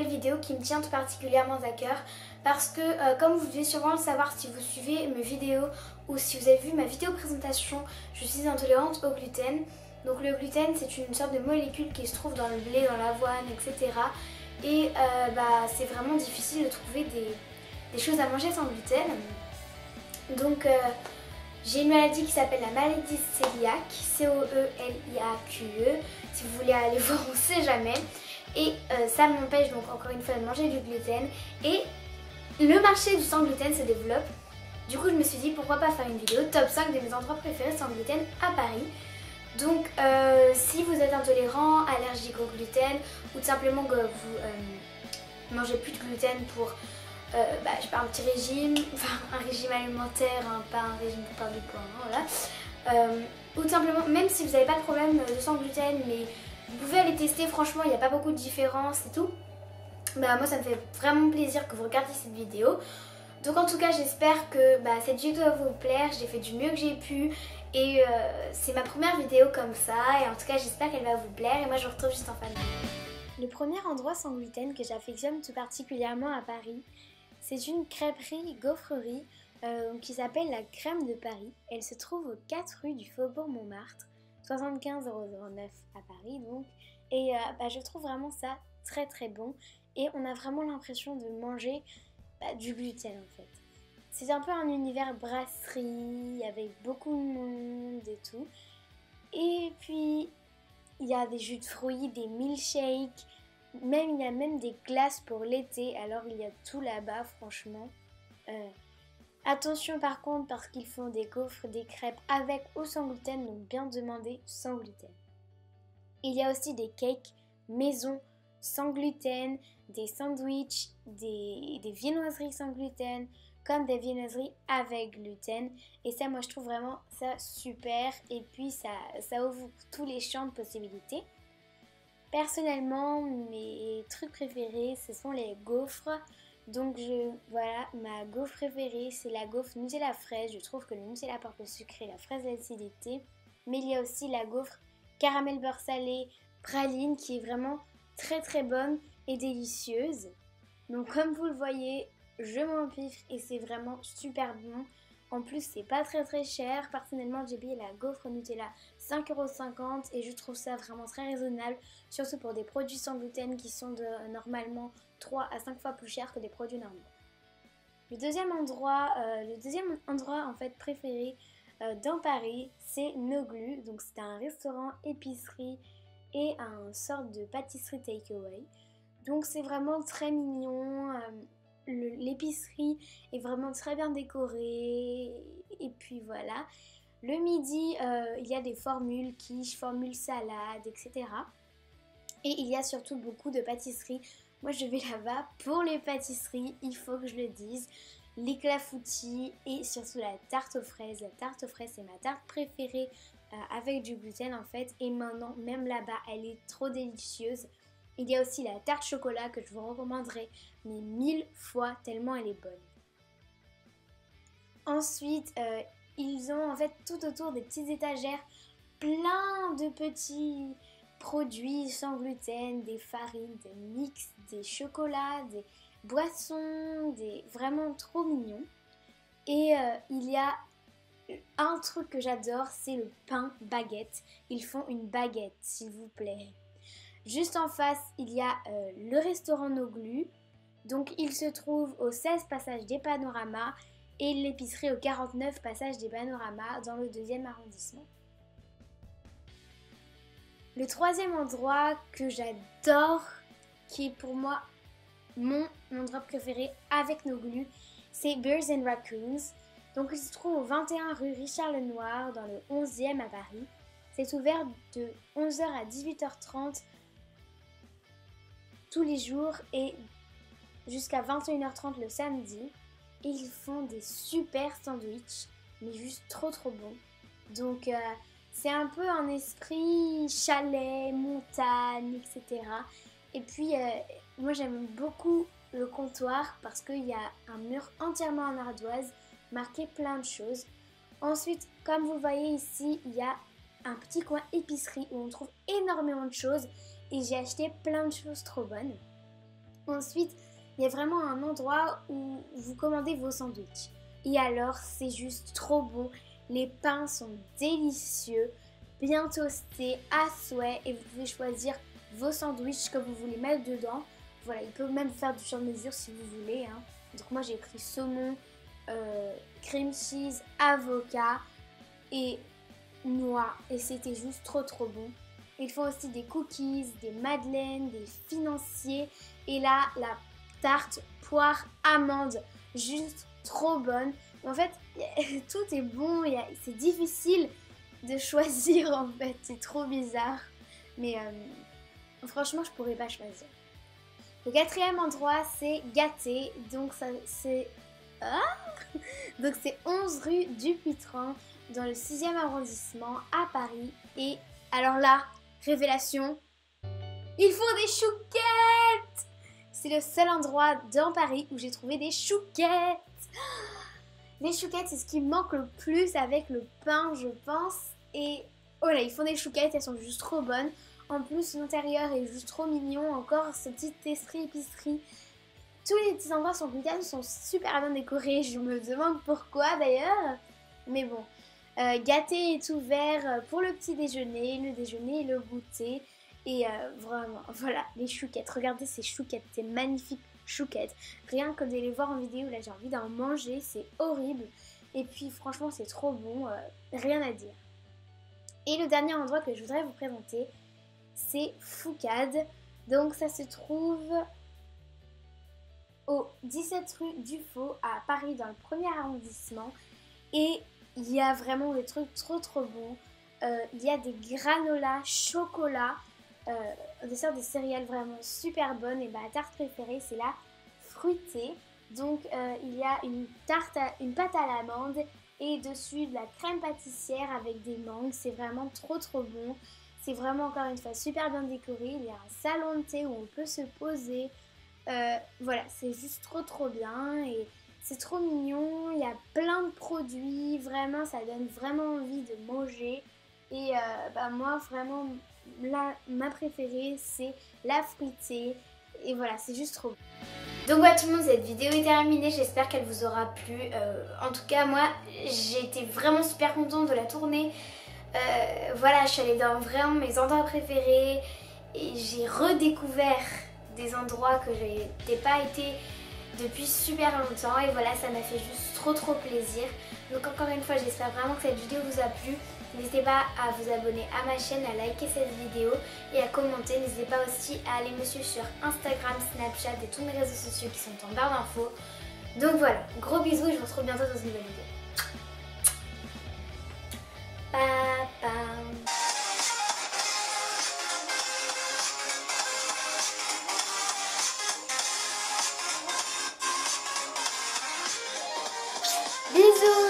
nouvelle vidéo qui me tient tout particulièrement à cœur parce que comme vous devez sûrement le savoir si vous suivez mes vidéos ou si vous avez vu ma vidéo présentation, je suis intolérante au gluten. Donc le gluten c'est une sorte de molécule qui se trouve dans le blé, dans l'avoine, etc. Et c'est vraiment difficile de trouver des choses à manger sans gluten. Donc j'ai une maladie qui s'appelle la maladie cœliaque, C-O-E-L-I-A-Q-E. Si vous voulez aller voir, on sait jamais. Et ça m'empêche donc encore une fois de manger du gluten. Et le marché du sans gluten se développe. Du coup je me suis dit pourquoi pas faire une vidéo top 5 de mes endroits préférés sans gluten à Paris. Donc si vous êtes intolérant, allergique au gluten ou tout simplement que vous mangez plus de gluten pour je sais pas, un petit régime, enfin un régime alimentaire, hein, pas un régime pour perdre du poids, hein, voilà. Ou tout simplement, même si vous n'avez pas de problème de sans gluten, mais vous pouvez aller tester, franchement il n'y a pas beaucoup de différence et tout. Moi ça me fait vraiment plaisir que vous regardiez cette vidéo. Donc en tout cas j'espère que cette vidéo va vous plaire, j'ai fait du mieux que j'ai pu et c'est ma première vidéo comme ça et en tout cas j'espère qu'elle va vous plaire et moi je vous retrouve juste en fin de vidéo. Le premier endroit sans gluten que j'affectionne tout particulièrement à Paris, c'est une crêperie gaufrerie qui s'appelle la Crème de Paris. Elle se trouve aux 4 rues du Faubourg Montmartre, 75 009 à Paris donc. Et je trouve vraiment ça très très bon et on a vraiment l'impression de manger du gluten en fait. C'est un peu un univers brasserie avec beaucoup de monde et tout. Et puis il y a des jus de fruits, des milkshakes, il y a même des glaces pour l'été, alors il y a tout là-bas franchement. Attention par contre parce qu'ils font des gaufres, des crêpes avec ou sans gluten, donc bien demander sans gluten. Il y a aussi des cakes maison sans gluten, des sandwichs, des viennoiseries sans gluten, comme des viennoiseries avec gluten. Et ça, moi, je trouve vraiment ça super. Et puis, ça ouvre tous les champs de possibilités. Personnellement, mes trucs préférés, ce sont les gaufres. Donc, voilà, ma gaufre préférée, c'est la gaufre Nutella fraise. Je trouve que le Nutella apporte le sucré, la fraise l'acidité. Mais il y a aussi la gaufre caramel beurre salé, praline, qui est vraiment très très bonne et délicieuse. Donc comme vous le voyez, je m'empiffre et c'est vraiment super bon. En plus c'est pas très très cher. Personnellement j'ai payé la gaufre Nutella 5,50 € et je trouve ça vraiment très raisonnable. Surtout pour des produits sans gluten qui sont normalement 3 à 5 fois plus chers que des produits normaux. Le deuxième endroit en fait préféré dans Paris, c'est Noglu. Donc c'est un restaurant épicerie et un sorte de pâtisserie takeaway. Donc c'est vraiment très mignon, l'épicerie est vraiment très bien décorée et puis voilà. Le midi, il y a des formules quiche, formules salade, etc. Et il y a surtout beaucoup de pâtisseries. Moi je vais là-bas pour les pâtisseries, il faut que je le dise. Les clafoutis et surtout la tarte aux fraises. La tarte aux fraises c'est ma tarte préférée avec du gluten en fait. Et maintenant même là-bas elle est trop délicieuse. Il y a aussi la tarte chocolat que je vous recommanderais mais 1000 fois tellement elle est bonne. Ensuite ils ont en fait tout autour des petites étagères plein de petits produits sans gluten, des farines, des mix, des chocolats, des boissons, vraiment trop mignons. Et il y a un truc que j'adore, c'est le pain baguette. Ils font une baguette, s'il vous plaît. Juste en face, il y a le restaurant Noglu. Donc il se trouve au 16 passage des Panoramas et l'épicerie au 49 passage des Panoramas dans le 2e arrondissement. Le troisième endroit que j'adore, qui est pour moi mon endroit préféré avec Noglu, c'est Bears and Raccoons. Donc il se trouve au 21 rue Richard Lenoir dans le 11e à Paris. C'est ouvert de 11h à 18h30 tous les jours et jusqu'à 21h30 le samedi. Et ils font des super sandwichs, mais juste trop trop bons. Donc c'est un peu un esprit chalet, montagne, etc. Et puis moi j'aime beaucoup le comptoir parce qu'il y a un mur entièrement en ardoise marqué plein de choses. Ensuite, comme vous voyez ici, il y a un petit coin épicerie où on trouve énormément de choses et j'ai acheté plein de choses trop bonnes. Ensuite, il y a vraiment un endroit où vous commandez vos sandwichs. Et alors, c'est juste trop bon. Les pains sont délicieux, bien toastés, à souhait. Et vous pouvez choisir vos sandwichs que vous voulez mettre dedans. Voilà, ils peuvent même faire du sur-mesure si vous voulez. Hein. Donc moi, j'ai pris saumon, cream cheese, avocat et noix. Et c'était juste trop bon. Ils font aussi des cookies, des madeleines, des financiers. Et là, la tarte poire amande, juste trop bonne. En fait, tout est bon, c'est difficile de choisir en fait, c'est trop bizarre. Mais franchement, je pourrais pas choisir. Le quatrième endroit, c'est Gâté. Donc c'est 11 rue du Pitran, dans le 6e arrondissement à Paris. Et alors là, révélation, ils font des chouquettes. C'est le seul endroit dans Paris où j'ai trouvé des chouquettes. Les chouquettes, c'est ce qui me manque le plus avec le pain, je pense. Et voilà, ils font des chouquettes, elles sont juste trop bonnes. En plus, l'intérieur est juste trop mignon. Encore ce petit épicerie. Tous les petits endroits sont gluten, sont super bien décorés. Je me demande pourquoi d'ailleurs. Mais bon, Gâté est ouvert pour le petit déjeuner, le déjeuner et le goûter. Et vraiment, voilà, les chouquettes. Regardez ces chouquettes, c'est magnifique chouquettes. Rien que de les voir en vidéo, là j'ai envie d'en manger, c'est horrible. Et puis franchement, c'est trop bon, rien à dire. Et le dernier endroit que je voudrais vous présenter, c'est Foucade. Donc ça se trouve au 17 rue Dufaux à Paris dans le 1er arrondissement. Et il y a vraiment des trucs trop bons. Il y a des granolas chocolat, des sortes de céréales vraiment super bonnes. Et ma tarte préférée, c'est la fruitée. Donc il y a une pâte à l'amande et dessus de la crème pâtissière avec des mangues. C'est vraiment trop bon. C'est vraiment encore une fois super bien décoré. Il y a un salon de thé où on peut se poser. Voilà, c'est juste trop bien et c'est trop mignon. Il y a plein de produits. Vraiment, ça donne vraiment envie de manger. Et moi, vraiment, ma préférée, c'est la fruitée. Et voilà, c'est juste trop bon. Donc voilà tout le monde, cette vidéo est terminée, j'espère qu'elle vous aura plu. En tout cas moi j'ai été vraiment super contente de la tourner. Voilà, je suis allée dans vraiment mes endroits préférés et j'ai redécouvert des endroits que je n'étais pas été depuis super longtemps. Et voilà, ça m'a fait juste trop plaisir. Donc encore une fois, j'espère vraiment que cette vidéo vous a plu. N'hésitez pas à vous abonner à ma chaîne, à liker cette vidéo et à commenter. N'hésitez pas aussi à aller me suivre sur Instagram, Snapchat et tous mes réseaux sociaux qui sont en barre d'infos. Donc voilà, gros bisous et je vous retrouve bientôt dans une nouvelle vidéo. Papa. Bisous.